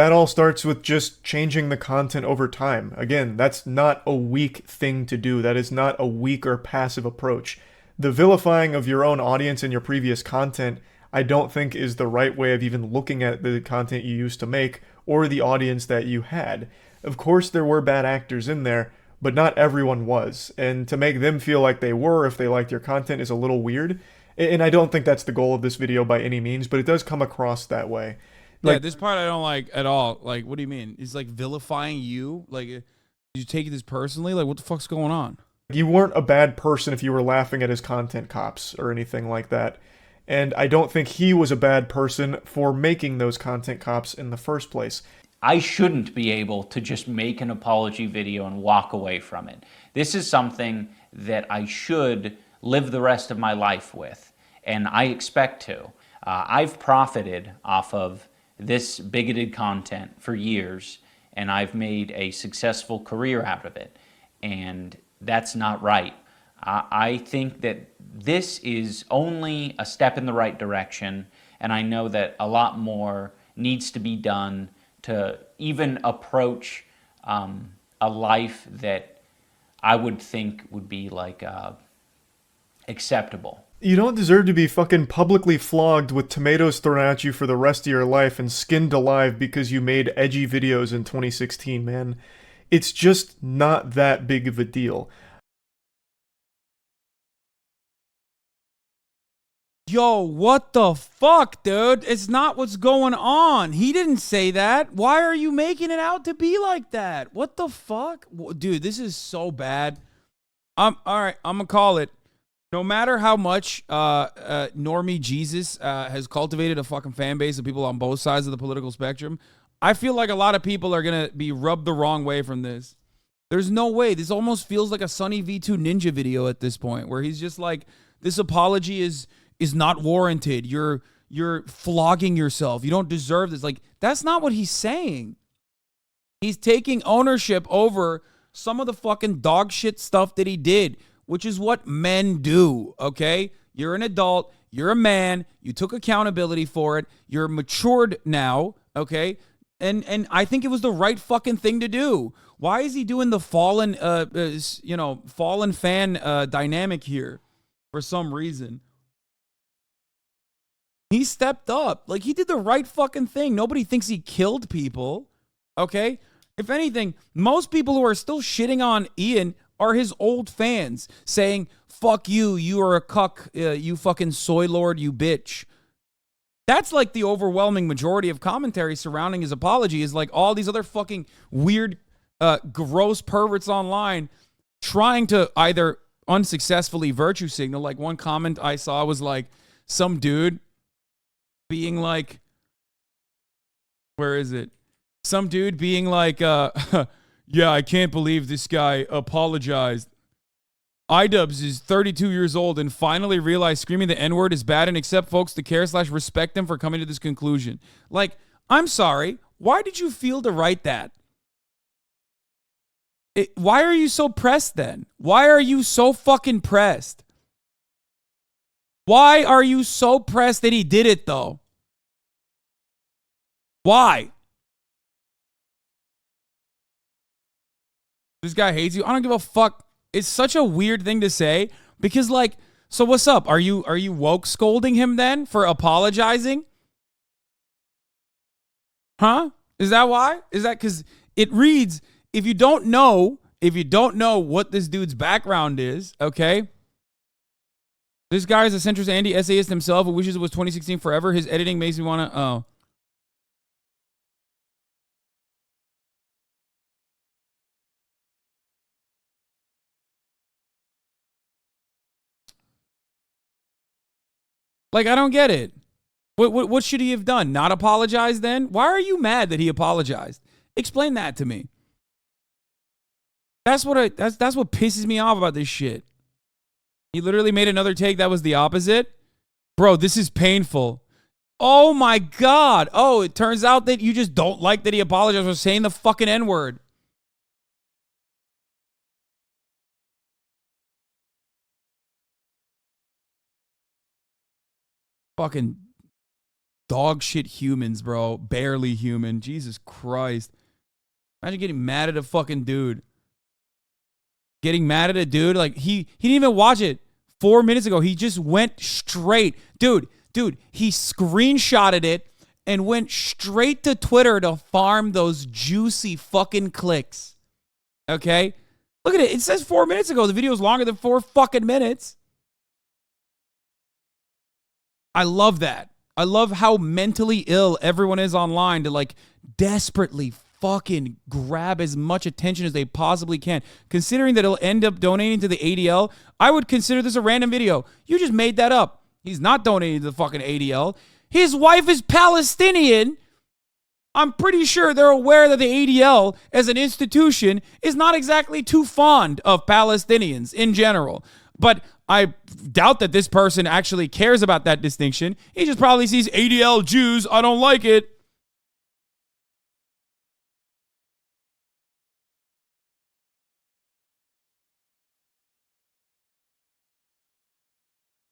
That all starts with just changing the content over time. Again, that's not a weak thing to do. That is not a weak or passive approach. The vilifying of your own audience and your previous content, I don't think is the right way of even looking at the content you used to make or the audience that you had. Of course, there were bad actors in there, but not everyone was. And to make them feel like they were if they liked your content is a little weird. And I don't think that's the goal of this video by any means, but it does come across that way. Yeah, Like, this part I don't like at all. Like, what do you mean? He's like vilifying you? Like, you take this personally? Like, what the fuck's going on? you weren't a bad person if you were laughing at his content cops or anything like that. And I don't think he was a bad person for making those content cops in the first place. I shouldn't be able to just make an apology video and walk away from it. This is something that I should live the rest of my life with, and I expect to. I've profited off of this bigoted content for years, and I've made a successful career out of it, and that's not right. I think that this is only a step in the right direction, and I know that a lot more needs to be done to even approach a life that I would think would be like acceptable. You don't deserve to be fucking publicly flogged with tomatoes thrown at you for the rest of your life and skinned alive because you made edgy videos in 2016, man. It's just not that big of a deal. Yo, what the fuck, dude? It's not what's going on. He didn't say that. Why are you making it out to be like that? What the fuck? Dude, this is so bad. All right, I'm gonna call it. No matter how much Normie Jesus has cultivated a fucking fan base of people on both sides of the political spectrum, I feel like a lot of people are gonna be rubbed the wrong way from this. There's no way. This almost feels like a Sunny V2 Ninja video at this point, where he's just like, this apology is not warranted. You're flogging yourself. You don't deserve this. Like, that's not what he's saying. He's taking ownership over some of the fucking dog shit stuff that he did, which is what men do, okay? You're an adult. You're a man. You took accountability for it. You're matured now, okay? And I think it was the right fucking thing to do. Why is he doing the fallen, fallen fan dynamic here for some reason? He stepped up. Like, he did the right fucking thing. Nobody thinks he killed people, okay? If anything, most people who are still shitting on Ian are his old fans saying, fuck you, you are a cuck, you fucking soy lord, you bitch. That's like the overwhelming majority of commentary surrounding his apology, is like all these other fucking weird, gross perverts online trying to either unsuccessfully virtue signal. Like, one comment I saw was like some dude being like, where is it? Some dude being like, yeah, I can't believe this guy apologized. iDubbbz is 32 years old and finally realized screaming the N-word is bad and accept folks to care/respect him for coming to this conclusion. Like, I'm sorry. Why did you feel to write that? Why are you so pressed then? Why are you so fucking pressed? Why are you so pressed that he did it, though? Why? This guy hates you. I don't give a fuck. It's such a weird thing to say because, like, so what's up? Are you woke scolding him then for apologizing? Huh? Is that why? Is that because it reads, if you don't know what this dude's background is, okay? This guy is a centrist anti-essayist himself who wishes it was 2016 forever. His editing makes me want to, oh. Like, I don't get it. What should he have done? Not apologize then? Why are you mad that he apologized? Explain that to me. That's what pisses me off about this shit. He literally made another take that was the opposite. Bro, this is painful. Oh my God. Oh, it turns out that you just don't like that he apologized for saying the fucking N-word. Fucking dog shit humans, bro. Barely human. Jesus Christ. Imagine getting mad at a fucking dude. Getting mad at a dude. Like, he didn't even watch it 4 minutes ago. He just went straight. Dude, he screenshotted it and went straight to Twitter to farm those juicy fucking clicks. Okay? Look at it. It says 4 minutes ago. The video is longer than 4 fucking minutes. I love that. I love how mentally ill everyone is online to like desperately fucking grab as much attention as they possibly can. Considering that it'll end up donating to the ADL, I would consider this a random video. You just made that up. He's not donating to the fucking ADL. His wife is Palestinian. I'm pretty sure they're aware that the ADL as an institution is not exactly too fond of Palestinians in general. But I doubt that this person actually cares about that distinction. He just probably sees ADL Jews. I don't like it.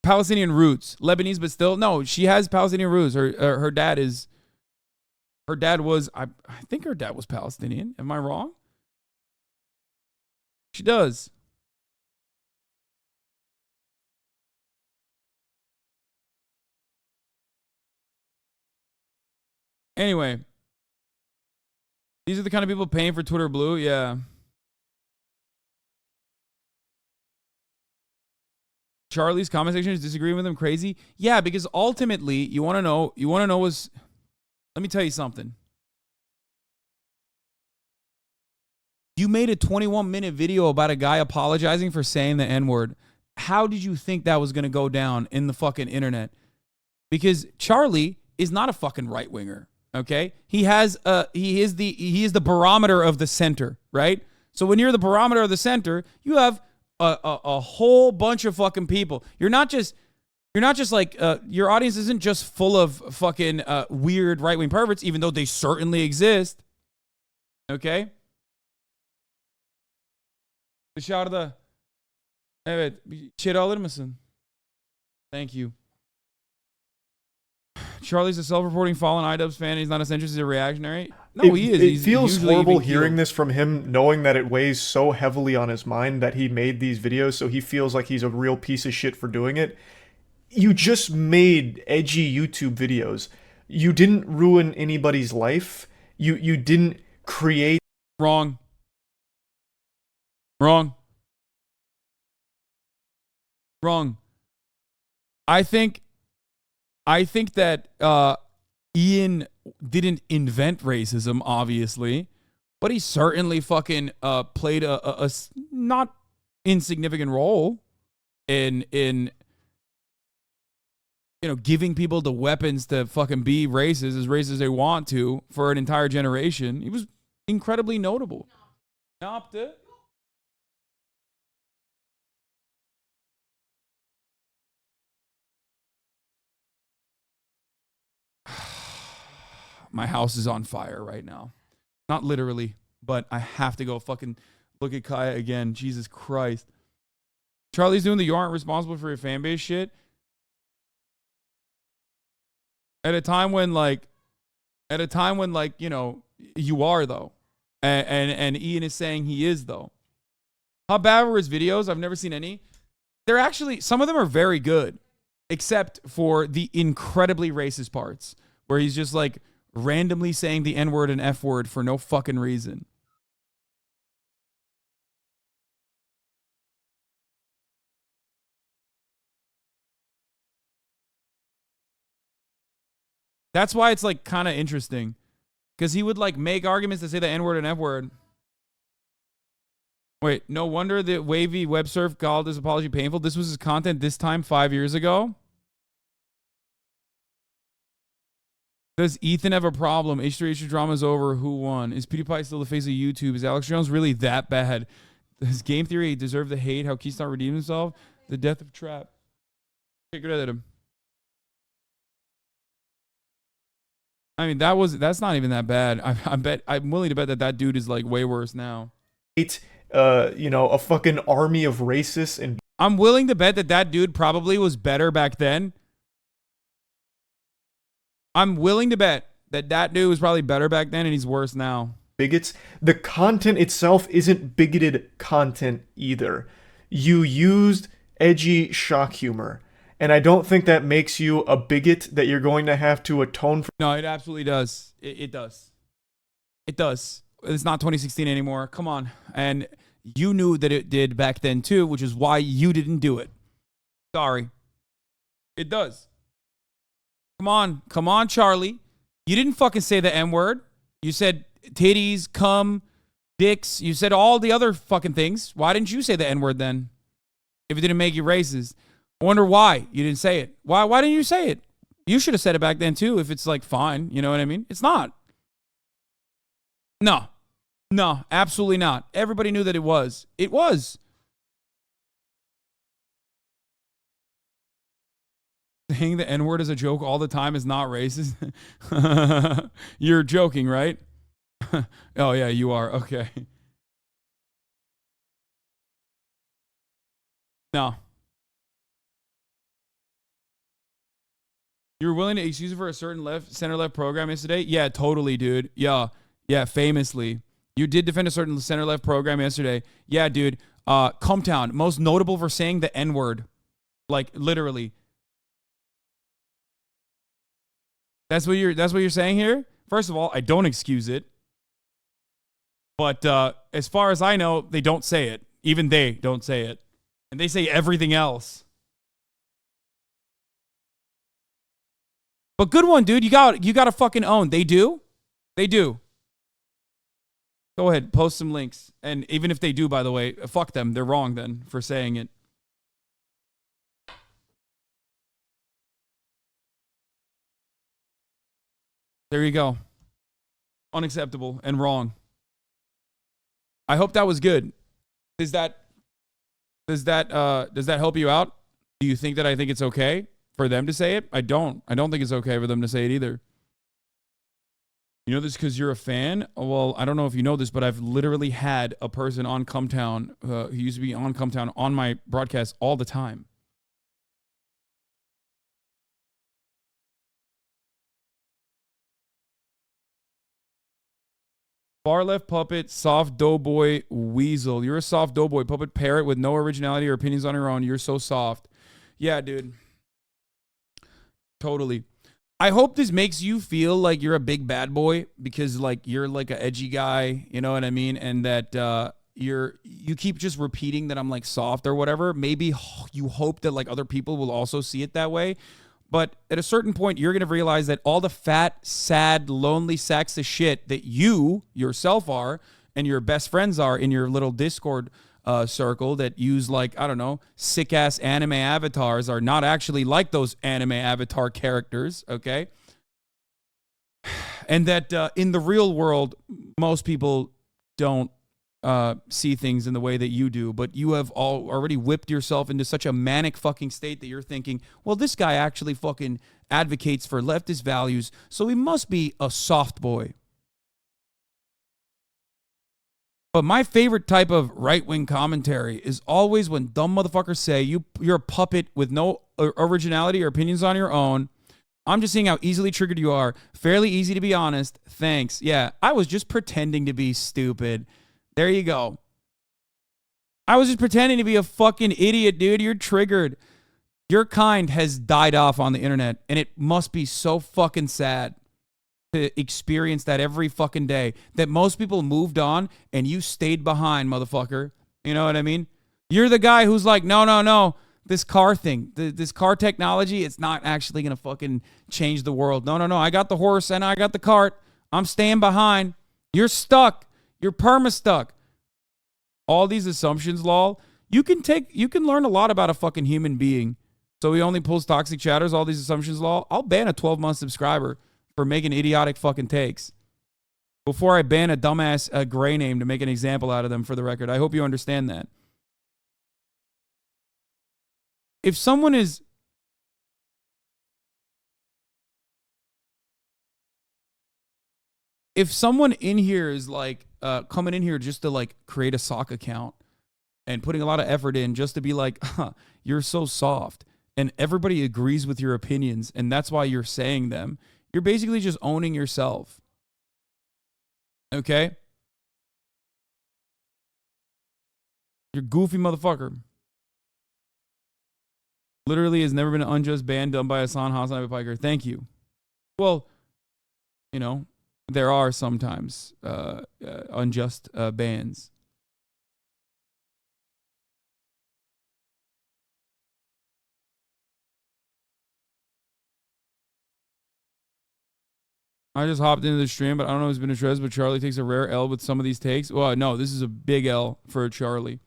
Palestinian roots. Lebanese, but still. No, she has Palestinian roots. Her dad is... Her dad was... I think her dad was Palestinian. Am I wrong? She does. Anyway, these are the kind of people paying for Twitter Blue. Yeah. Charlie's comment section is disagreeing with him crazy. Yeah, because ultimately, you want to know was, let me tell you something. You made a 21-minute video about a guy apologizing for saying the N-word. How did you think that was going to go down in the fucking internet? Because Charlie is not a fucking right-winger. Okay, he is the barometer of the center, right? So when you're the barometer of the center, you have a whole bunch of fucking people. You're not just like your audience isn't just full of fucking weird right wing perverts, even though they certainly exist. Okay. Dışarıda. Evet, içeri alır mısın? Thank you. Charlie's a self-reporting fallen iDubbbz fan. He's not as interested in reactionary. No, he is. It feels horrible hearing this from him, knowing that it weighs so heavily on his mind that he made these videos, so he feels like he's a real piece of shit for doing it. You just made edgy YouTube videos. You didn't ruin anybody's life. You didn't create... Wrong. I think that Ian didn't invent racism, obviously, but he certainly fucking played a not insignificant role in giving people the weapons to fucking be racist as they want to for an entire generation. He was incredibly notable. Napte. My house is on fire right now. Not literally, but I have to go fucking look at Kaya again. Jesus Christ. Charlie's doing the "you aren't responsible for your fan base" shit. At a time when you are though. And Ian is saying he is though. How bad were his videos? I've never seen any. They're actually, some of them are very good, except for the incredibly racist parts where he's just like randomly saying the N-word and F-word for no fucking reason. That's why it's like kind of interesting, because he would like make arguments to say the N-word and F-word. Wait, no wonder that Wavy Web Surf called his apology painful. This was his content this time 5 years ago. Does Ethan have a problem? H3H drama's over. Who won? Is PewDiePie still the face of YouTube? Is Alex Jones really that bad? Does Game Theory deserve the hate? How Keystone redeemed himself? The death of Trap. Okay, good at him. I mean, that's not even that bad. I'm willing to bet that dude is like way worse now. A fucking army of racists, and I'm willing to bet that dude probably was better back then. I'm willing to bet that dude was probably better back then and he's worse now. Bigots. The content itself isn't bigoted content either. You used edgy shock humor. And I don't think that makes you a bigot that you're going to have to atone for. No, it absolutely does. It does. It does. It's not 2016 anymore. Come on. And you knew that it did back then too, which is why you didn't do it. Sorry. It does. Come on. Come on, Charlie. You didn't fucking say the N-word. You said titties, cum, dicks. You said all the other fucking things. Why didn't you say the N-word then? If it didn't make you racist. I wonder why you didn't say it. Why didn't you say it? You should have said it back then too if it's like fine. You know what I mean? It's not. No. No, absolutely not. Everybody knew that it was. It was. Saying the N-word as a joke all the time is not racist. You're joking, right? Oh, yeah, you are. Okay. No. You were willing to excuse it for a certain center-left program yesterday? Yeah, totally, dude. Yeah, famously. You did defend a certain center-left program yesterday. Yeah, dude. Cumtown, most notable for saying the N-word. Like, literally. That's what you're saying here? First of all, I don't excuse it. But as far as I know, they don't say it. Even they don't say it. And they say everything else. But good one, dude. You got to fucking own. They do. They do. Go ahead, post some links. And even if they do, by the way, fuck them. They're wrong then for saying it. There you go. Unacceptable and wrong. I hope that was good. Does that help you out? Do you think that I think it's okay for them to say it? I don't think it's okay for them to say it either. You know this because you're a fan? Well, I don't know if you know this, but I've literally had a person on Cumtown who used to be on Cumtown on my broadcast all the time. Far left puppet, soft doughboy weasel. You're a soft doughboy puppet parrot with no originality or opinions on your own. You're so soft. Yeah, dude. Totally. I hope this makes you feel like you're a big bad boy because like you're like an edgy guy, you know what I mean? And that you keep just repeating that I'm like soft or whatever. Maybe you hope that like other people will also see it that way. But at a certain point, you're going to realize that all the fat, sad, lonely sacks of shit that you yourself are and your best friends are in your little Discord circle that use like, I don't know, sick-ass anime avatars are not actually like those anime avatar characters, okay? And that in the real world, most people don't see things in the way that you do, but you have already whipped yourself into such a manic fucking state that you're thinking, well, this guy actually fucking advocates for leftist values, so he must be a soft boy. But my favorite type of right-wing commentary is always when dumb motherfuckers say, you're a puppet with no originality or opinions on your own. I'm just seeing how easily triggered you are. Fairly easy to be honest. Thanks. Yeah, I was just pretending to be stupid. There you go. I was just pretending to be a fucking idiot, dude. You're triggered. Your kind has died off on the internet, and it must be so fucking sad to experience that every fucking day, that most people moved on and you stayed behind, motherfucker. You know what I mean? You're the guy who's like, no. This car thing, this car technology, it's not actually going to fucking change the world. No. I got the horse and I got the cart. I'm staying behind. You're stuck. You're perma-stuck. All these assumptions, lol. You can learn a lot about a fucking human being. So he only pulls toxic chatters, all these assumptions, lol. I'll ban a 12-month subscriber for making idiotic fucking takes before I ban a dumbass gray name to make an example out of them, for the record. I hope you understand that. If someone is... If someone in here is like coming in here just to like create a sock account and putting a lot of effort in just to be like, you're so soft, and everybody agrees with your opinions and that's why you're saying them, You're basically just owning yourself. Okay? You're goofy motherfucker. Literally has never been an unjust ban done by Hasanabi Piker. Thank you. Well, you know, there are sometimes unjust bans. I just hopped into the stream, but I don't know if it's been addressed, but Charlie takes a rare L with some of these takes. Well, no, this is a big L for Charlie.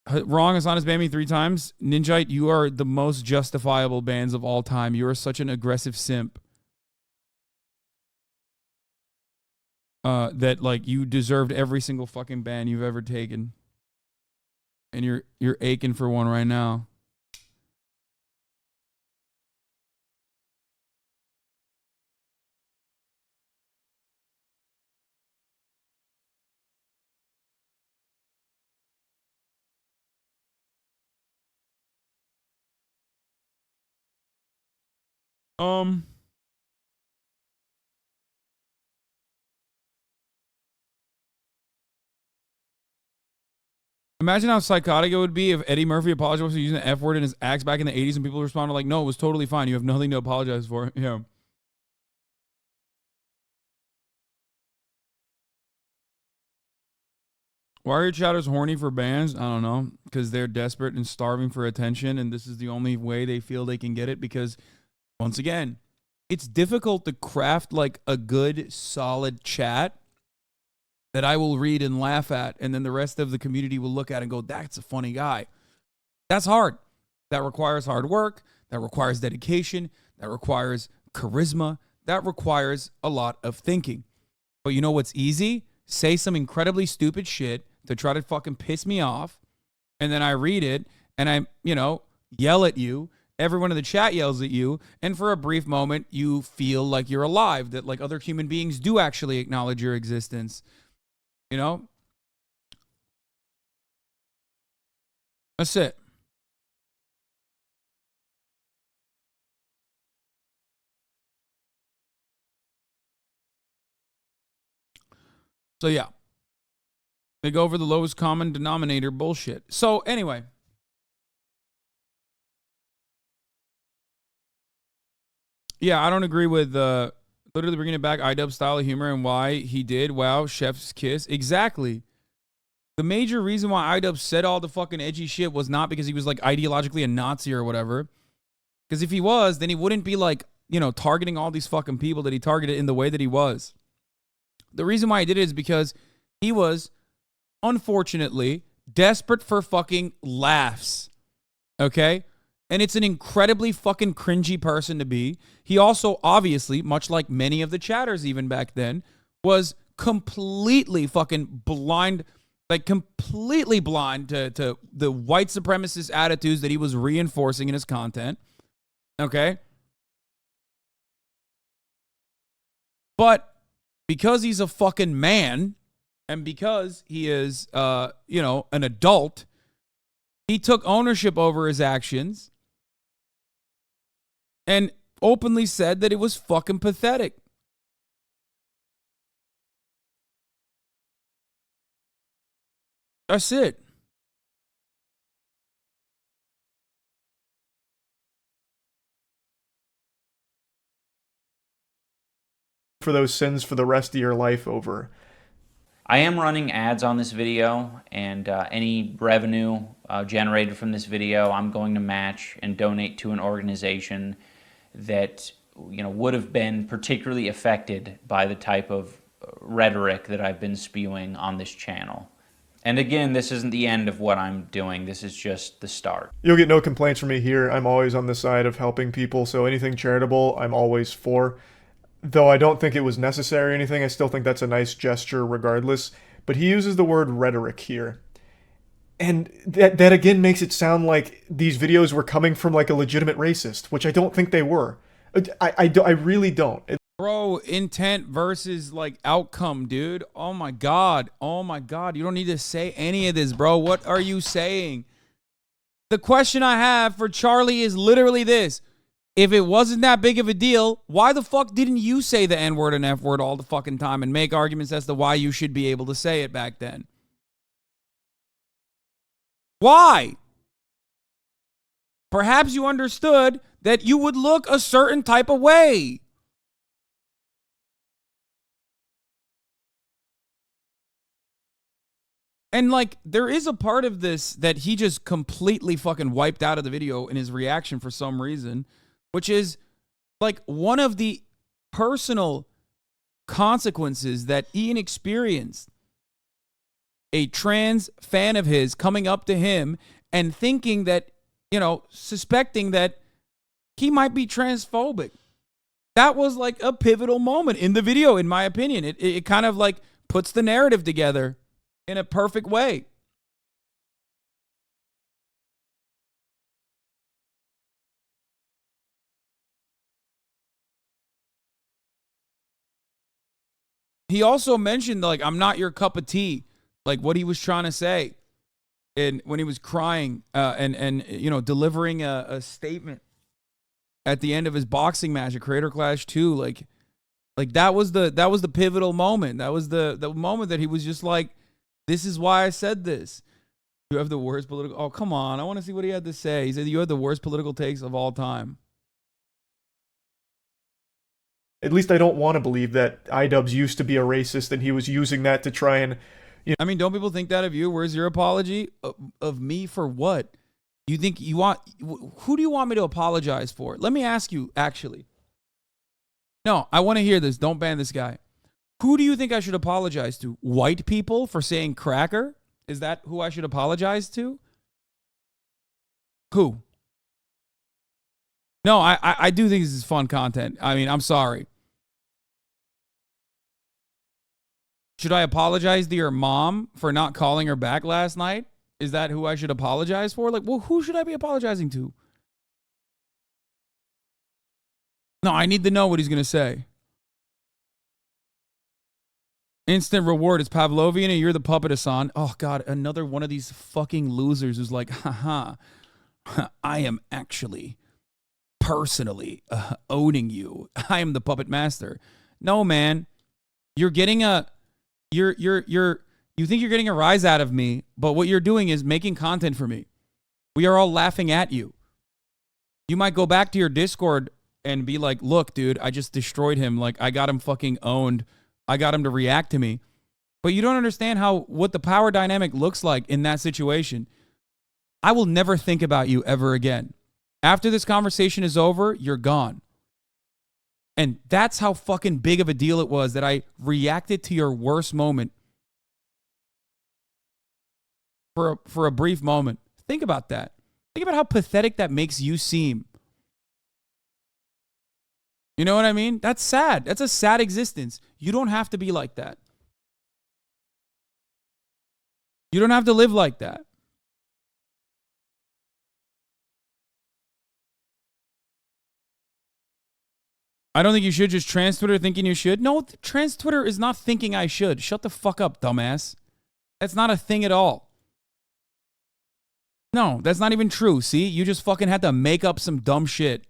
Wrong, Hassan has banned me 3 times. Ninjite, you are the most justifiable bans of all time. You are such an aggressive simp. That, like, you deserved every single fucking ban you've ever taken. And you're aching for one right now. Imagine how psychotic it would be if Eddie Murphy apologized for using the F word in his acts back in the 80s and people responded like, no, it was totally fine. You have nothing to apologize for. Yeah. Why are your chatters horny for bans? I don't know. Because they're desperate and starving for attention, and this is the only way they feel they can get it. Because, once again, it's difficult to craft like a good, solid chat that I will read and laugh at, and then the rest of the community will look at and go, that's a funny guy. That's hard. That requires hard work. That requires dedication. That requires charisma. That requires a lot of thinking. But you know what's easy? Say some incredibly stupid shit to try to fucking piss me off, and then I read it, and I, yell at you. Everyone in the chat yells at you, and for a brief moment, you feel like you're alive, that like other human beings do actually acknowledge your existence. That's it. So yeah, they go over the lowest common denominator bullshit. So anyway, yeah, I don't agree with literally bringing it back iDub style of humor and why he did. Wow, chef's kiss. Exactly. The major reason why iDub said all the fucking edgy shit was not because he was like ideologically a Nazi or whatever. Because if he was, then he wouldn't be like, targeting all these fucking people that he targeted in the way that he was. The reason why he did it is because he was, unfortunately, desperate for fucking laughs. Okay? And it's an incredibly fucking cringy person to be. He also, obviously, much like many of the chatters even back then, was completely fucking blind, like completely blind to the white supremacist attitudes that he was reinforcing in his content. Okay? But because he's a fucking man, and because he is, an adult, he took ownership over his actions and openly said that it was fucking pathetic. That's it. For those sins for the rest of your life over. I am running ads on this video, and any revenue generated from this video, I'm going to match and donate to an organization that would have been particularly affected by the type of rhetoric that I've been spewing on this channel. And again, this isn't the end of what I'm doing. This is just the start. You'll get no complaints from me here. I'm always on the side of helping people, so anything charitable, I'm always for. Though I don't think it was necessary or anything, I still think that's a nice gesture regardless. But he uses the word rhetoric here. And that again makes it sound like these videos were coming from like a legitimate racist, which I don't think they were. I really don't. Bro, intent versus like outcome, dude. Oh my God. You don't need to say any of this, bro. What are you saying? The question I have for Charlie is literally this. If it wasn't that big of a deal, why the fuck didn't you say the N-word and F-word all the fucking time and make arguments as to why you should be able to say it back then? Why? Perhaps you understood that you would look a certain type of way. And like, there is a part of this that he just completely fucking wiped out of the video in his reaction for some reason, which is like one of the personal consequences that Ian experienced. A trans fan of his coming up to him and thinking that, you know, suspecting that he might be transphobic. That was like a pivotal moment in the video, in my opinion. It kind of like puts the narrative together in a perfect way. He also mentioned, like, I'm not your cup of tea, like what he was trying to say. And when he was crying and you know, delivering a statement at the end of his boxing match at Creator Clash 2, like that was the pivotal moment. That was the moment that he was just like, this is why I said this. You have the worst political... Oh, come on. I want to see what he had to say. He said, you have the worst political takes of all time. At least I don't want to believe that iDubbbz used to be a racist and he was using that to try and... I mean, don't people think that of you? Where's your apology? Of me for what? You think you want... Who do you want me to apologize for? Let me ask you, actually. No, I want to hear this. Don't ban this guy. Who do you think I should apologize to? White people for saying cracker? Is that who I should apologize to? Who? No, I do think this is fun content. I mean, I'm sorry. Should I apologize to your mom for not calling her back last night? Is that who I should apologize for? Like, well, who should I be apologizing to? No, I need to know what he's going to say. Instant reward is Pavlovian and you're the puppet, Hassan. Oh, God, another one of these fucking losers who's like, haha, I am actually personally owning you. I am the puppet master. No, man. You're getting a... You think you're getting a rise out of me, but what you're doing is making content for me. We are all laughing at you. You might go back to your Discord and be like, look, dude, I just destroyed him. Like, I got him fucking owned. I got him to react to me. But you don't understand what the power dynamic looks like in that situation. I will never think about you ever again. After this conversation is over, you're gone. And that's how fucking big of a deal it was that I reacted to your worst moment for a brief moment. Think about that. Think about how pathetic that makes you seem. You know what I mean? That's sad. That's a sad existence. You don't have to be like that. You don't have to live like that. I don't think you should just trans Twitter thinking you should. No, trans Twitter is not thinking I should. Shut the fuck up, dumbass. That's not a thing at all. No, that's not even true. See, you just fucking had to make up some dumb shit.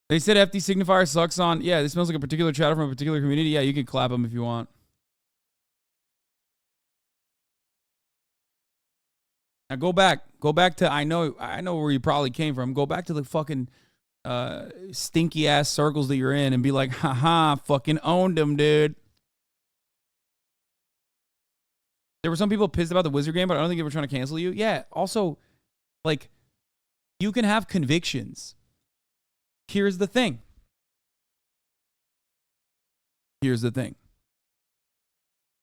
They said FD signifier sucks on... Yeah, this smells like a particular chatter from a particular community. Yeah, you can clap them if you want. Now go back to I know where you probably came from. Go back to the fucking stinky ass circles that you're in and be like, haha, fucking owned them, dude. There were some people pissed about the Wizard game, but I don't think they were trying to cancel you. Yeah, also, like, you can have convictions. Here's the thing.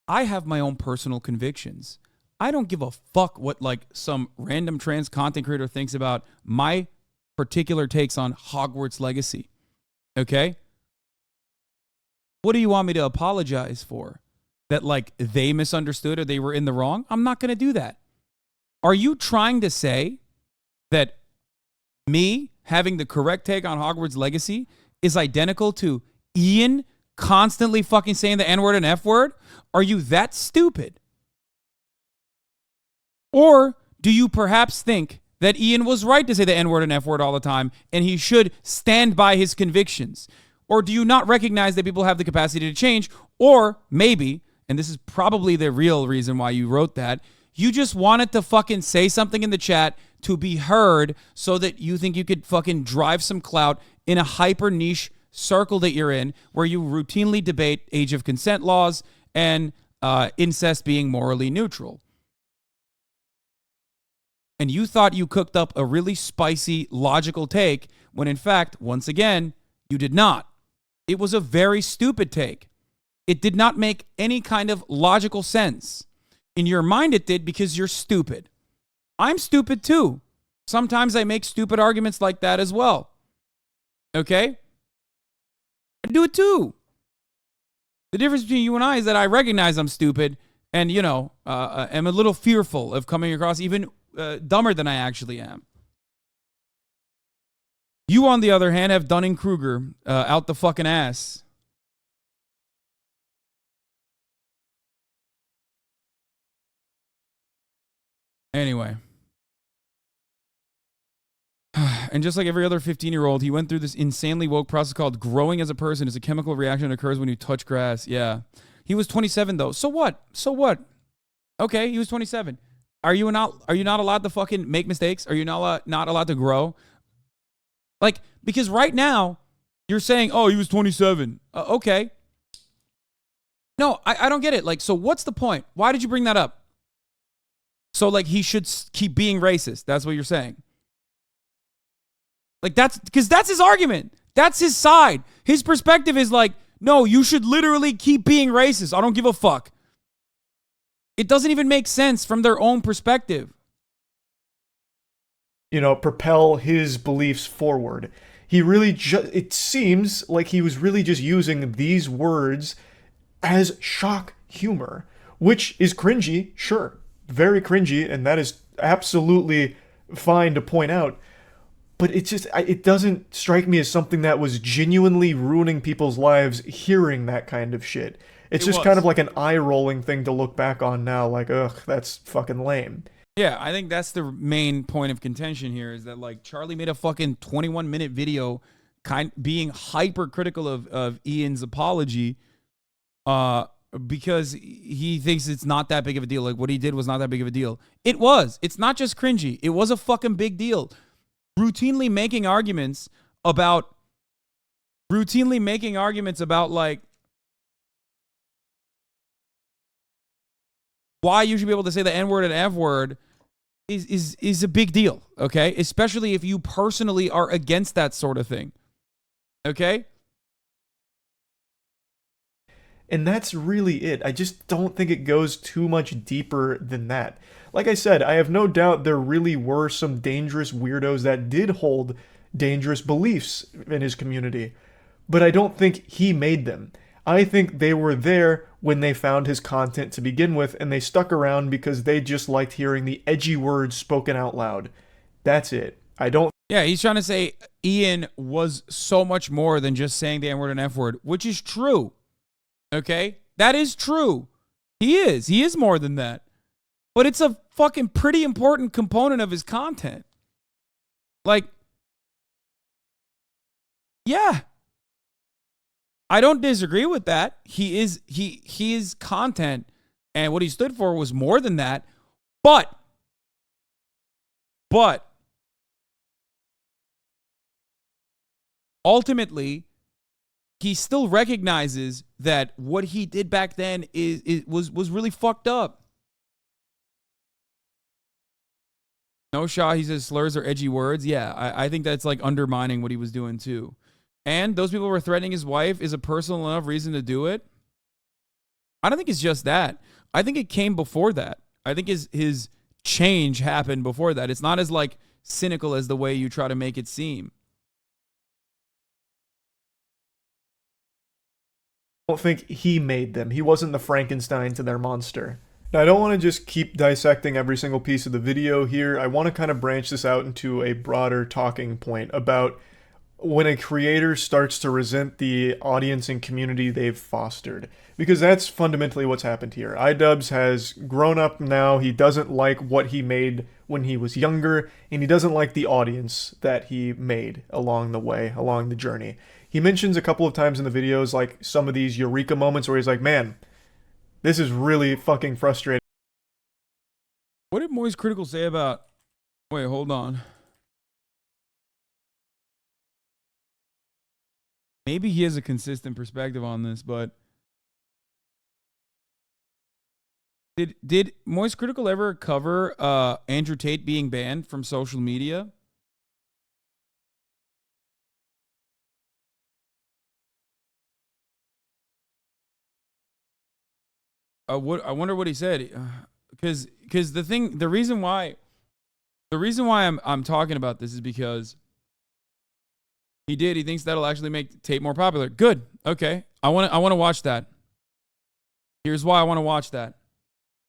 I have my own personal convictions. I don't give a fuck what like some random trans content creator thinks about my particular takes on Hogwarts Legacy. Okay? What do you want me to apologize for? That like they misunderstood or they were in the wrong? I'm not going to do that. Are you trying to say that me having the correct take on Hogwarts Legacy is identical to Ian constantly fucking saying the N-word and F-word? Are you that stupid? Or do you perhaps think that Ian was right to say the N-word and F-word all the time and he should stand by his convictions? Or do you not recognize that people have the capacity to change? Or maybe, and this is probably the real reason why you wrote that, you just wanted to fucking say something in the chat to be heard so that you think you could fucking drive some clout in a hyper niche circle that you're in where you routinely debate age of consent laws and incest being morally neutral. And you thought you cooked up a really spicy, logical take when in fact, once again, you did not. It was a very stupid take. It did not make any kind of logical sense. In your mind, it did because you're stupid. I'm stupid too. Sometimes I make stupid arguments like that as well. Okay? I do it too. The difference between you and I is that I recognize I'm stupid and, you know, am a little fearful of coming across even dumber than I actually am. You, on the other hand, have Dunning-Kruger out the fucking ass. Anyway. And just like every other 15-year-old, he went through this insanely woke process called growing as a person. It's a chemical reaction that occurs when you touch grass. Yeah. He was 27, though. So what? So what? Okay, he was 27. Are you not allowed to fucking make mistakes? Are you not allowed to grow? Like, because right now, you're saying, oh, he was 27. Okay. No, I don't get it. Like, so what's the point? Why did you bring that up? So, like, he should keep being racist. That's what you're saying. Like, that's because that's his argument. That's his side. His perspective is like, no, you should literally keep being racist. I don't give a fuck. It doesn't even make sense from their own perspective. You know, propel his beliefs forward. He really it seems like he was really just using these words as shock humor, which is cringy, sure. Very cringy, and that is absolutely fine to point out. But it doesn't strike me as something that was genuinely ruining people's lives hearing that kind of shit. It's just kind of like an eye-rolling thing to look back on now, like, ugh, that's fucking lame. Yeah, I think that's the main point of contention here is that, like, Charlie made a fucking 21-minute video being hypercritical of Ian's apology because he thinks it's not that big of a deal. Like, what he did was not that big of a deal. It was. It's not just cringy. It was a fucking big deal. Routinely making arguments about, like, why you should be able to say the N-word and F-word is a big deal, okay? Especially if you personally are against that sort of thing, okay? And that's really it. I just don't think it goes too much deeper than that. Like I said, I have no doubt there really were some dangerous weirdos that did hold dangerous beliefs in his community, but I don't think he made them. I think they were there when they found his content to begin with, and they stuck around because they just liked hearing the edgy words spoken out loud. That's it. Yeah, he's trying to say Ian was so much more than just saying the N-word and F-word, which is true. Okay? That is true. He is. He is more than that. But it's a fucking pretty important component of his content. Like, yeah. I don't disagree with that. His content and what he stood for was more than that. But ultimately, he still recognizes that what he did back then was really fucked up. No, Shaw, he says slurs are edgy words. Yeah, I think that's like undermining what he was doing too. And those people were threatening his wife is a personal enough reason to do it. I don't think it's just that. I think it came before that. I think his change happened before that. It's not as like cynical as the way you try to make it seem. I don't think he made them. He wasn't the Frankenstein to their monster. Now, I don't want to just keep dissecting every single piece of the video here. I want to kind of branch this out into a broader talking point about when a creator starts to resent the audience and community they've fostered. Because that's fundamentally what's happened here. iDubbbz has grown up now. He doesn't like what he made when he was younger, and he doesn't like the audience that he made along the way, along the journey. He mentions a couple of times in the videos, like, some of these eureka moments where he's like, man, this is really fucking frustrating. What did Moist Critical say about... Wait, hold on. Maybe he has a consistent perspective on this, but... Did Moist Critical ever cover Andrew Tate being banned from social media? I wonder what he said, because the reason why I'm talking about this is because he thinks that'll actually make Tate more popular. Good, okay, I want to watch that. Here's why I want to watch that.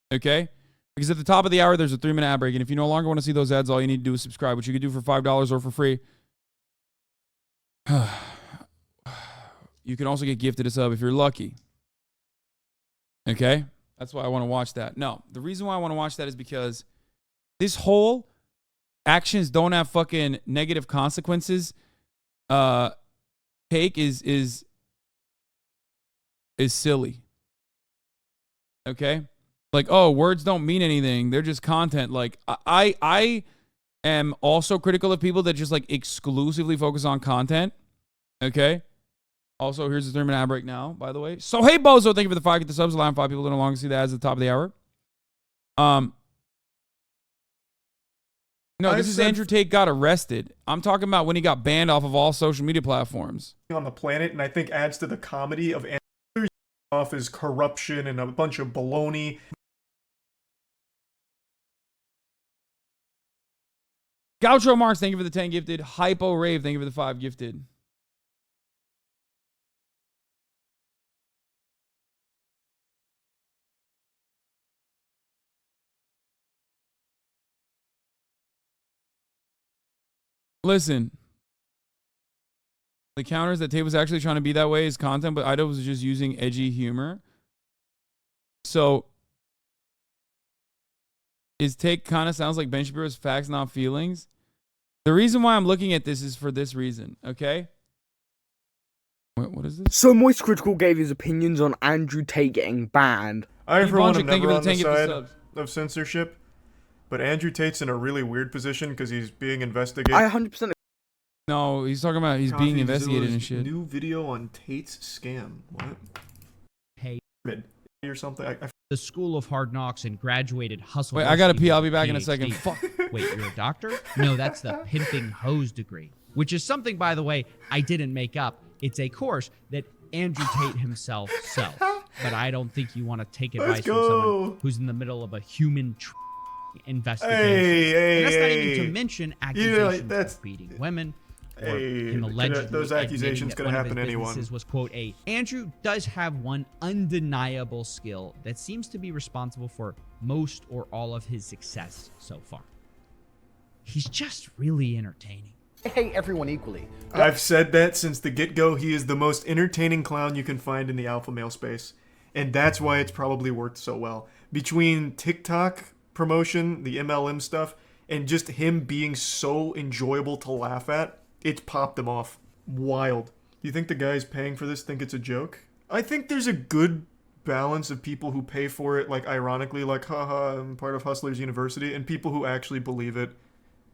Okay? Because at the top of the hour, there's a 3-minute ad break. And if you no longer want to see those ads, all you need to do is subscribe, which you can do for $5 or for free. You can also get gifted a sub if you're lucky. Okay? That's why I want to watch that. No, the reason why I want to watch that is because this whole actions don't have fucking negative consequences take is silly. Okay? Like, oh, words don't mean anything. They're just content. Like, I am also critical of people that just, like, exclusively focus on content. Okay? Also, here's the 3-minute ad break now, by the way. So, hey, Bozo, thank you for the 5. Get the subs. Allowing 5 people to no longer see the ads at the top of the hour. No, this is Andrew Tate got arrested. I'm talking about when he got banned off of all social media platforms. On the planet, and I think adds to the comedy of Andrew off is corruption and a bunch of baloney. Gaucho Marks, thank you for the 10 gifted. Hypo Rave, thank you for the 5 gifted. Listen, the counters that Tate was actually trying to be that way is content, but Ido was just using edgy humor. So his take kind of sounds like Ben Shapiro's facts, not feelings. The reason why I'm looking at this is for this reason, okay? Wait, what is this? So Moist Critical gave his opinions on Andrew Tate getting banned. I, for one, am thank you never for on the the 10 side subs. of censorship, but Andrew Tate's in a really weird position because he's being investigated. I 100%. No, he's talking about he's being investigated and shit. New video on Tate's scam. What? Hey. Or something. The School of Hard Knocks and graduated hustle. Wait, I gotta pee. I'll be back in a second. Fuck. Wait, you're a doctor? No, that's the pimping hose degree, which is something, by the way, I didn't make up. It's a course that Andrew Tate himself sells. But I don't think you want to take advice from someone who's in the middle of a human investigation. Hey, and that's not hey, even to mention accusations of beating women. Or him allegedly those accusations could happen to anyone. Was, quote, Andrew does have one undeniable skill that seems to be responsible for most or all of his success so far. He's just really entertaining. I hate everyone equally. I've said that since the get-go. He is the most entertaining clown you can find in the alpha male space. And that's why it's probably worked so well. Between TikTok promotion, the MLM stuff, and just him being so enjoyable to laugh at, it's popped them off. Wild. Do you think the guys paying for this think it's a joke? I think there's a good balance of people who pay for it, like, ironically, like, haha, I'm part of Hustlers University, and people who actually believe it.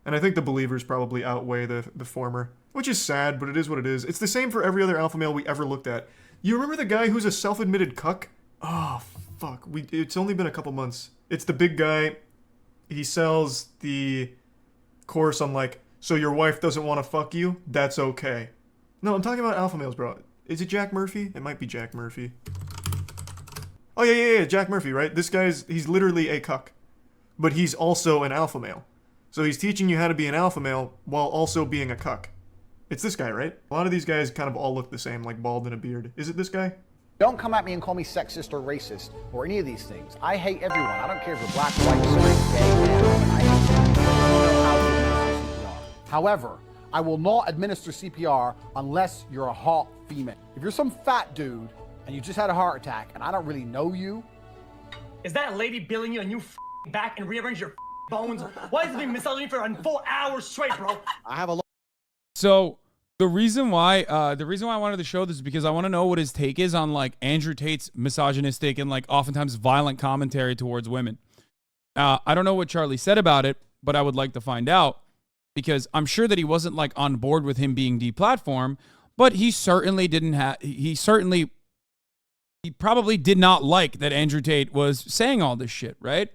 And I think the believers probably outweigh the former, which is sad, but it is what it is. It's the same for every other alpha male we ever looked at. You remember the guy who's a self-admitted cuck? Oh, fuck. It's only been a couple months. It's the big guy. He sells the course on, like, so your wife doesn't want to fuck you? That's okay. No, I'm talking about alpha males, bro. Is it Jack Murphy? It might be Jack Murphy. Oh, yeah, Jack Murphy, right? This he's literally a cuck. But he's also an alpha male. So he's teaching you how to be an alpha male while also being a cuck. It's this guy, right? A lot of these guys kind of all look the same, like bald and a beard. Is it this guy? Don't come at me and call me sexist or racist or any of these things. I hate everyone. I don't care if you're black, white, straight, gay, man, woman. I hate everyone. I don't know how good these people are. However, I will not administer CPR unless you're a hot female. If you're some fat dude and you just had a heart attack and I don't really know you. Is that lady billing you and you back and rearrange your bones? Why is it being misogyny for 4 hours straight, bro? I have a lot. So the reason why I wanted to show this is because I want to know what his take is on like Andrew Tate's misogynistic and like oftentimes violent commentary towards women. I don't know what Charlie said about it, but I would like to find out because I'm sure that he wasn't like on board with him being deplatformed, but he certainly didn't have. He probably did not like that Andrew Tate was saying all this shit, right?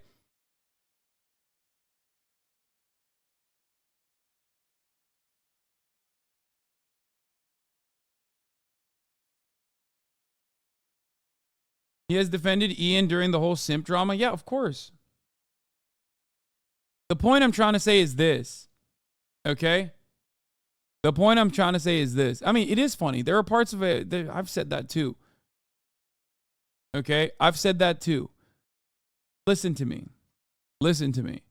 He has defended Ian during the whole simp drama. Yeah, of course. The point I'm trying to say is this, okay? The point I'm trying to say is this. I mean, it is funny. There are parts of it that I've said that too. Okay? I've said that too. Listen to me. Listen to me.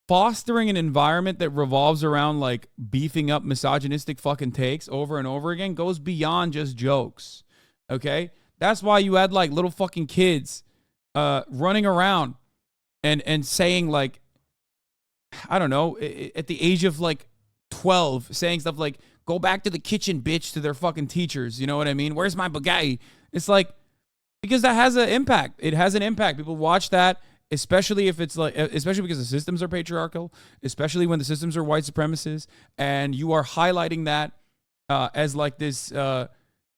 Fostering an environment that revolves around like beefing up misogynistic fucking takes over and over again goes beyond just jokes. Okay? That's why you had like little fucking kids running around and saying like, I don't know, at the age of like 12, saying stuff like, go back to the kitchen, bitch, to their fucking teachers. You know what I mean? Where's my bagay? It's like, because that has an impact. It has an impact. People watch that, especially if it's like, especially because the systems are patriarchal, especially when the systems are white supremacists, and you are highlighting that as like this, you're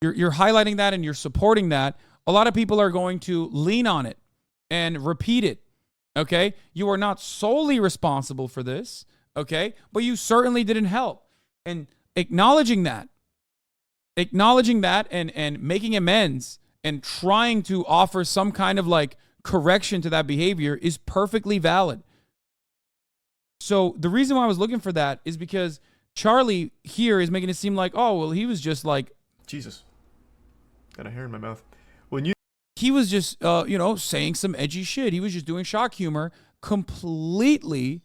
highlighting that and you're supporting that. A lot of people are going to lean on it and repeat it. Okay? You are not solely responsible for this. Okay? But you certainly didn't help. And acknowledging that and making amends and trying to offer some kind of like correction to that behavior is perfectly valid. So the reason why I was looking for that is because Charlie here is making it seem like, oh, well, he was just like, Jesus. Got a hair in my mouth. He was just, saying some edgy shit. He was just doing shock humor, completely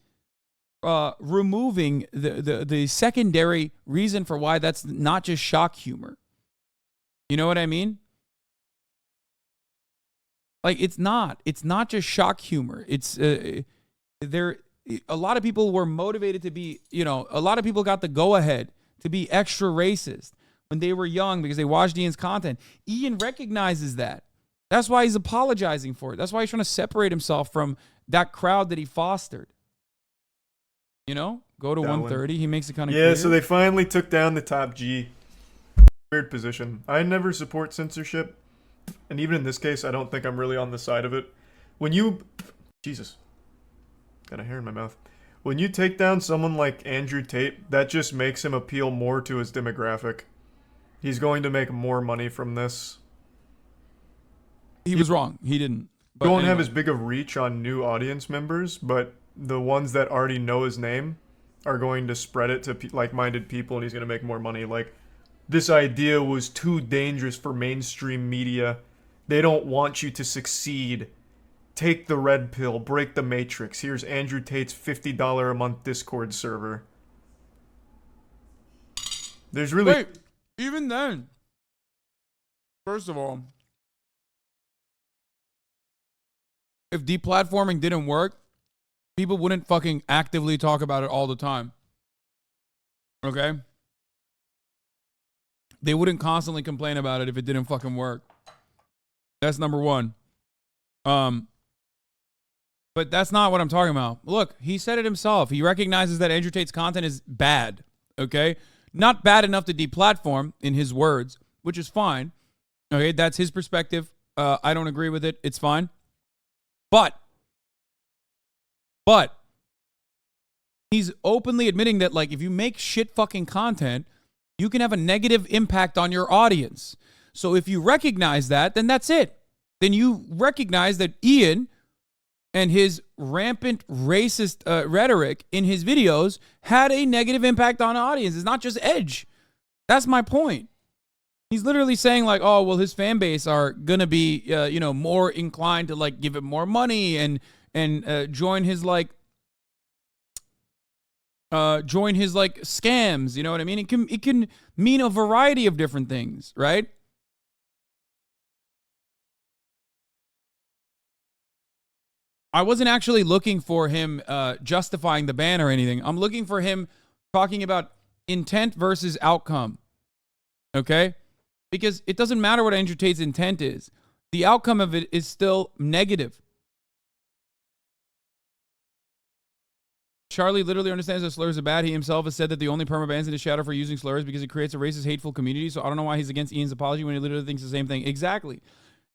removing the secondary reason for why that's not just shock humor. You know what I mean? Like, it's not just shock humor. It's, a lot of people were motivated to be, a lot of people got the go-ahead to be extra racist when they were young because they watched Ian's content. Ian recognizes that. That's why he's apologizing for it. That's why he's trying to separate himself from that crowd that he fostered. Go to 130. He makes it kind of clear. So they finally took down the top G. Weird position. I never support censorship. And even in this case, I don't think I'm really on the side of it. Jesus. Got a hair in my mouth. When you take down someone like Andrew Tate, that just makes him appeal more to his demographic. He's going to make more money from this. He was wrong. He didn't. He won't have as big a reach on new audience members, but the ones that already know his name are going to spread it to like-minded people, and he's going to make more money. Like, this idea was too dangerous for mainstream media. They don't want you to succeed. Take the red pill. Break the matrix. Here's Andrew Tate's $50 a month Discord server. There's really... Wait, even then, first of all, if deplatforming didn't work, people wouldn't fucking actively talk about it all the time. Okay? They wouldn't constantly complain about it if it didn't fucking work. That's number one. But that's not what I'm talking about. Look, he said it himself. He recognizes that Andrew Tate's content is bad. Okay? Not bad enough to deplatform, in his words, which is fine. Okay? That's his perspective. I don't agree with it. It's fine. But he's openly admitting that, like, if you make shit fucking content, you can have a negative impact on your audience. So if you recognize that, then that's it. Then you recognize that Ian and his rampant racist rhetoric in his videos had a negative impact on the audience. It's not just edge. That's my point. He's literally saying like, oh, well, his fan base are going to be, more inclined to like give him more money and join his like join his like scams. You know what I mean? It can mean a variety of different things, right? I wasn't actually looking for him justifying the ban or anything. I'm looking for him talking about intent versus outcome. Okay? Because it doesn't matter what Andrew Tate's intent is. The outcome of it is still negative. Charlie literally understands that slurs are bad. He himself has said that the only perma bans in his shadow for using slurs because it creates a racist, hateful community. So I don't know why he's against Ian's apology when he literally thinks the same thing. Exactly.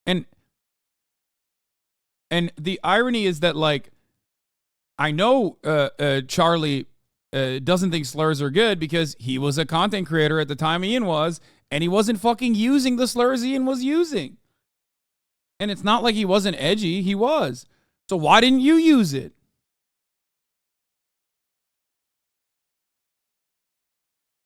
And the irony is that, like, I know Charlie doesn't think slurs are good because he was a content creator at the time Ian was, and he wasn't fucking using the slurs Ian was using. And it's not like he wasn't edgy. He was. So why didn't you use it?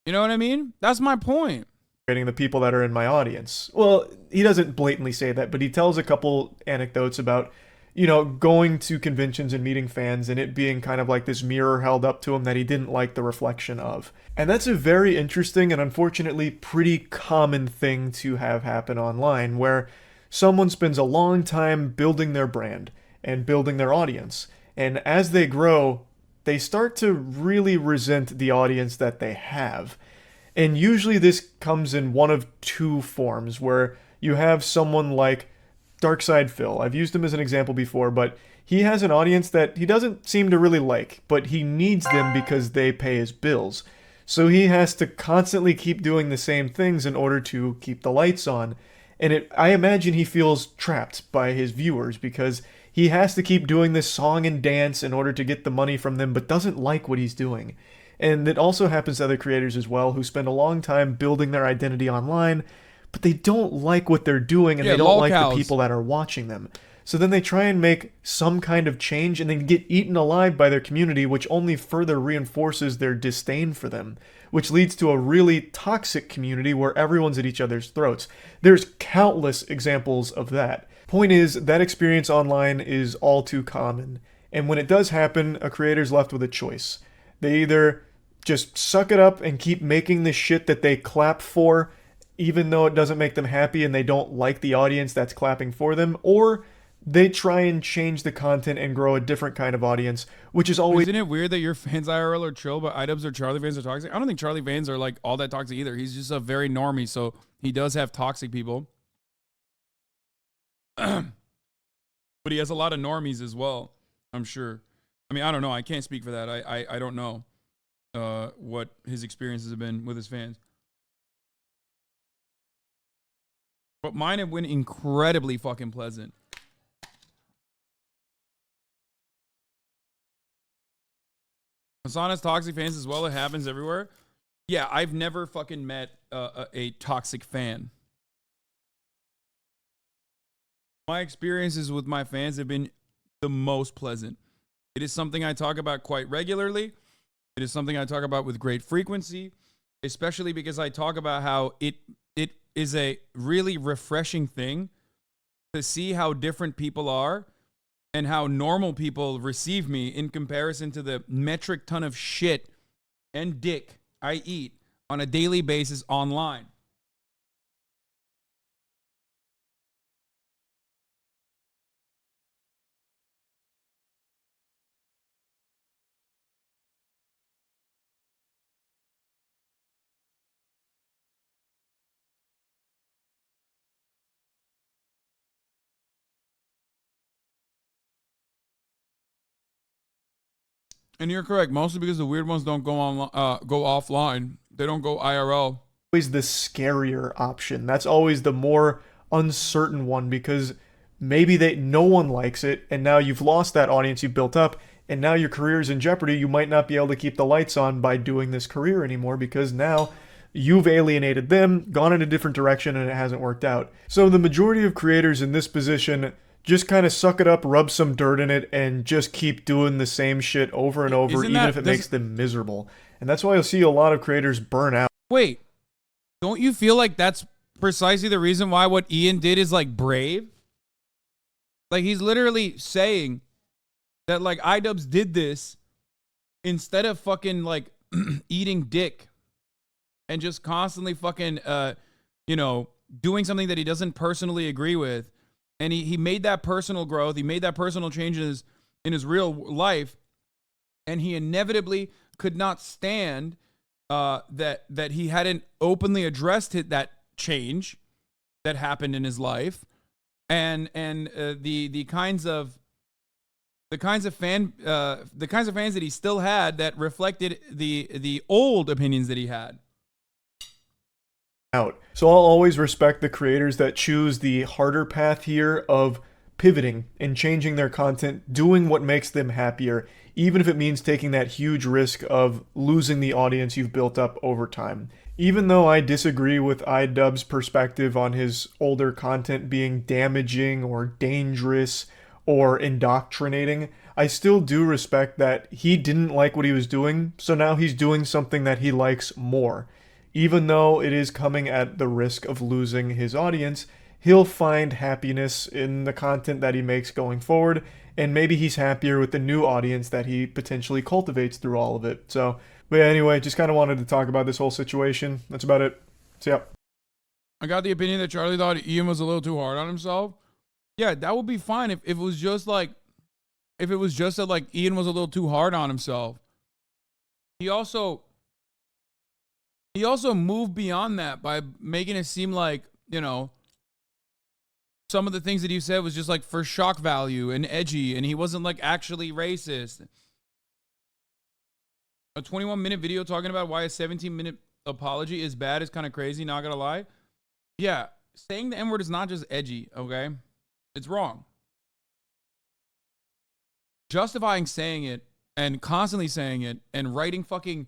You know what I mean? That's my point. The people that are in my audience. Well, he doesn't blatantly say that, but he tells a couple anecdotes about, you know, going to conventions and meeting fans and it being kind of like this mirror held up to him that he didn't like the reflection of. And that's a very interesting and unfortunately pretty common thing to have happen online, where someone spends a long time building their brand and building their audience. And as they grow, they start to really resent the audience that they have. And usually this comes in one of two forms, where you have someone like Darkside Phil. I've used him as an example before, but he has an audience that he doesn't seem to really like, but he needs them because they pay his bills. So he has to constantly keep doing the same things in order to keep the lights on. And I imagine he feels trapped by his viewers because he has to keep doing this song and dance in order to get the money from them, but doesn't like what he's doing. And it also happens to other creators as well who spend a long time building their identity online, but they don't like what they're doing and they don't like the people that are watching them. So then they try and make some kind of change and then get eaten alive by their community, which only further reinforces their disdain for them, which leads to a really toxic community where everyone's at each other's throats. There's countless examples of that. Point is, that experience online is all too common. And when it does happen, a creator's left with a choice. They either just suck it up and keep making the shit that they clap for, even though it doesn't make them happy and they don't like the audience that's clapping for them, or they try and change the content and grow a different kind of audience, which is always... Isn't it weird that your fans IRL are chill, but iDubbbz or Charlie fans are toxic? I don't think Charlie fans are like all that toxic either. He's just a very normie, so he does have toxic people. But he has a lot of normies as well, I'm sure. I mean, I don't know. I can't speak for that. I don't know what his experiences have been with his fans. But mine have been incredibly fucking pleasant. Hassan has toxic fans as well. It happens everywhere. Yeah, I've never fucking met a toxic fan. My experiences with my fans have been the most pleasant. It is something I talk about quite regularly. It is something I talk about with great frequency, especially because I talk about how it is a really refreshing thing to see how different people are and how normal people receive me in comparison to the metric ton of shit and dick I eat on a daily basis online. And you're correct, mostly because the weird ones don't go offline. They don't go IRL. Always the scarier option. That's always the more uncertain one, because maybe no one likes it, and now you've lost that audience you built up, and now your career is in jeopardy. You might not be able to keep the lights on by doing this career anymore because now you've alienated them, gone in a different direction, and it hasn't worked out. So the majority of creators in this position just kind of suck it up, rub some dirt in it, and just keep doing the same shit over and over, even if it makes them miserable. And that's why you'll see a lot of creators burn out. Wait, don't you feel like that's precisely the reason why what Ian did is like brave? Like he's literally saying that like iDubbbz did this instead of fucking like eating dick and just constantly fucking, you know, doing something that he doesn't personally agree with. And he made that personal growth. He made that personal changes in his real life. And he inevitably could not stand that he hadn't openly addressed that change that happened in his life. And the kinds of fans that he still had that reflected the old opinions that he had. Out. So I'll always respect the creators that choose the harder path here of pivoting and changing their content, doing what makes them happier, even if it means taking that huge risk of losing the audience you've built up over time. Even though I disagree with iDubbbz's perspective on his older content being damaging or dangerous or indoctrinating, I still do respect that he didn't like what he was doing, so now he's doing something that he likes more. Even though it is coming at the risk of losing his audience, he'll find happiness in the content that he makes going forward, and maybe he's happier with the new audience that he potentially cultivates through all of it. So, but yeah, anyway, just kind of wanted to talk about this whole situation. That's about it. So, yeah. I got the opinion that Charlie thought Ian was a little too hard on himself. Yeah, that would be fine if it was just like, if it was just that like Ian was a little too hard on himself. He also moved beyond that by making it seem like, you know, some of the things that he said was just like for shock value and edgy, and he wasn't like actually racist. A 21-minute video talking about why a 17-minute apology is bad is kind of crazy, not gonna lie. Yeah, saying the N-word is not just edgy, okay? It's wrong. Justifying saying it and constantly saying it and writing fucking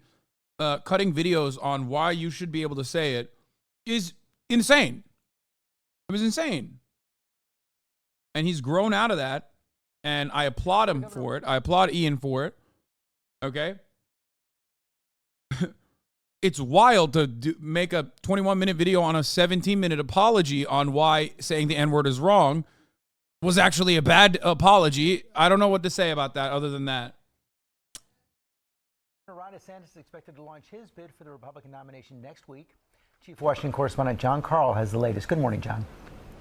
cutting videos on why you should be able to say it is insane. It was insane. And he's grown out of that, and I applaud him for it. I applaud Ian for it. Okay? It's wild to make a 21-minute video on a 17-minute apology on why saying the N-word is wrong was actually a bad apology. I don't know what to say about that other than that. Ron DeSantis is expected to launch his bid for the Republican nomination next week. Chief Washington correspondent John Carl has the latest. Good morning, John.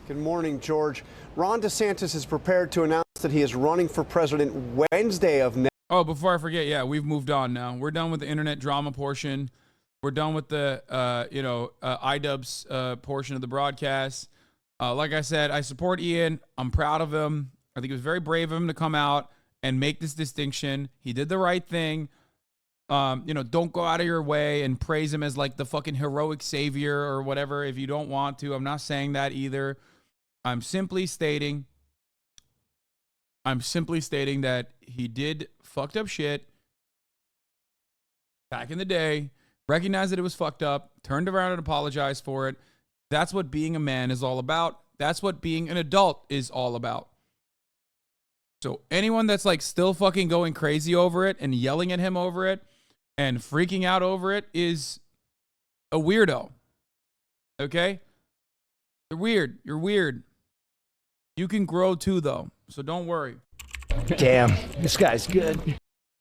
Good morning, George. Ron DeSantis is prepared to announce that he is running for president Wednesday of next. Oh, before I forget, yeah, we've moved on now. We're done with the internet drama portion. We're done with the, iDubbbz portion of the broadcast. Like I said, I support Ian. I'm proud of him. I think it was very brave of him to come out and make this distinction. He did the right thing. Don't go out of your way and praise him as like the fucking heroic savior or whatever if you don't want to. I'm not saying that either. I'm simply stating that he did fucked up shit back in the day, recognized that it was fucked up, turned around and apologized for it. That's what being a man is all about. That's what being an adult is all about. So anyone that's like still fucking going crazy over it and yelling at him over it and freaking out over it is a weirdo. Okay? You're weird. You're weird. You can grow too, though. So don't worry. Damn, this guy's good.